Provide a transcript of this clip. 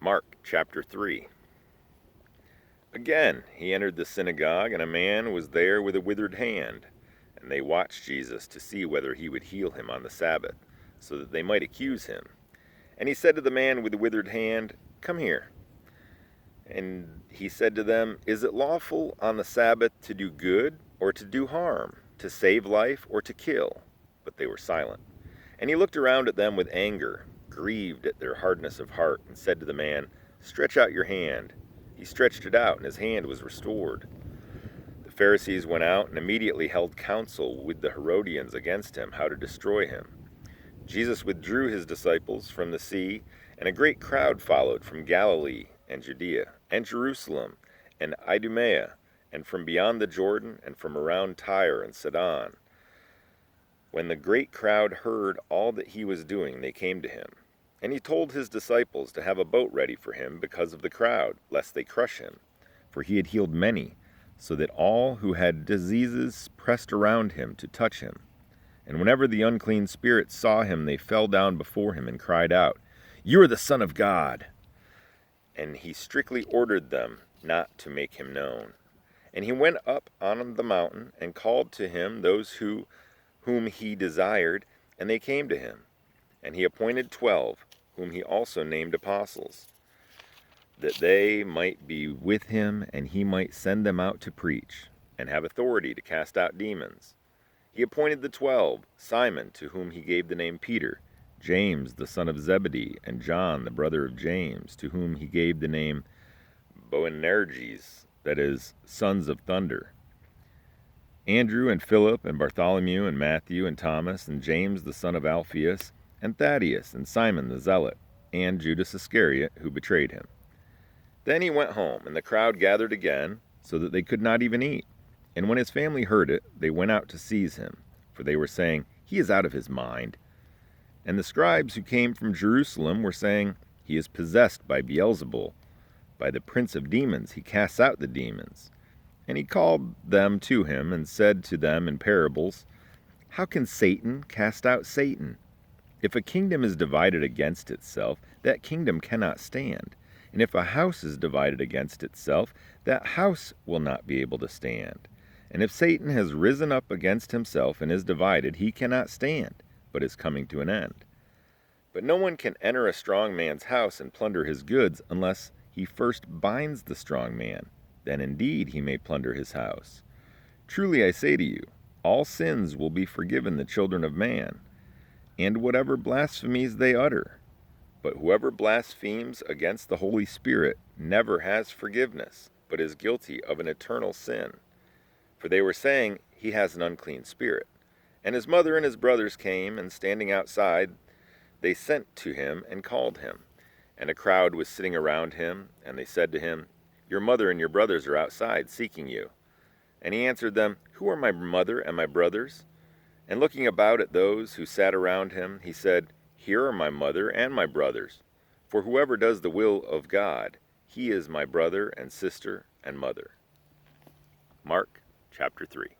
Mark chapter 3. Again, he entered the synagogue, and a man was there with a withered hand. And they watched Jesus to see whether he would heal him on the Sabbath, so that they might accuse him. And he said to the man with the withered hand, "Come here." And he said to them, "Is it lawful on the Sabbath to do good or to do harm, to save life or to kill?" But they were silent. And he looked around at them with anger, grieved at their hardness of heart, and said to the man, "Stretch out your hand." He stretched it out, and his hand was restored. The Pharisees went out and immediately held counsel with the Herodians against him, how to destroy him. Jesus withdrew his disciples from the sea, and a great crowd followed from Galilee and Judea, and Jerusalem and Idumea, and from beyond the Jordan, and from around Tyre and Sidon. When the great crowd heard all that he was doing, they came to him. And he told his disciples to have a boat ready for him because of the crowd, lest they crush him. For he had healed many, so that all who had diseases pressed around him to touch him. And whenever the unclean spirits saw him, they fell down before him and cried out, "You are the Son of God!" And he strictly ordered them not to make him known. And he went up on the mountain and called to him those whom he desired, and they came to him. And he appointed 12, whom he also named apostles, that they might be with him, and he might send them out to preach, and have authority to cast out demons. He appointed the 12, Simon, to whom he gave the name Peter, James the son of Zebedee, and John the brother of James, to whom he gave the name Boanerges, that is, sons of thunder, Andrew and Philip and Bartholomew and Matthew and Thomas and James the son of Alphaeus, and Thaddaeus and Simon the Zealot, and Judas Iscariot, who betrayed him. Then he went home, and the crowd gathered again, so that they could not even eat. And when his family heard it, they went out to seize him, for they were saying, "He is out of his mind." And the scribes who came from Jerusalem were saying, "He is possessed by Beelzebul. By the prince of demons he casts out the demons." And he called them to him, and said to them in parables, "How can Satan cast out Satan? If a kingdom is divided against itself, that kingdom cannot stand. And if a house is divided against itself, that house will not be able to stand. And if Satan has risen up against himself and is divided, he cannot stand, but is coming to an end. But no one can enter a strong man's house and plunder his goods unless he first binds the strong man. Then indeed he may plunder his house. Truly I say to you, all sins will be forgiven the children of man, and whatever blasphemies they utter. But whoever blasphemes against the Holy Spirit never has forgiveness, but is guilty of an eternal sin. For they were saying, "He has an unclean spirit." And his mother and his brothers came, and standing outside, they sent to him and called him. And a crowd was sitting around him, and they said to him, "Your mother and your brothers are outside, seeking you." And he answered them, "Who are my mother and my brothers?" And looking about at those who sat around him, he said, "Here are my mother and my brothers. For whoever does the will of God, he is my brother and sister and mother." Mark chapter 3.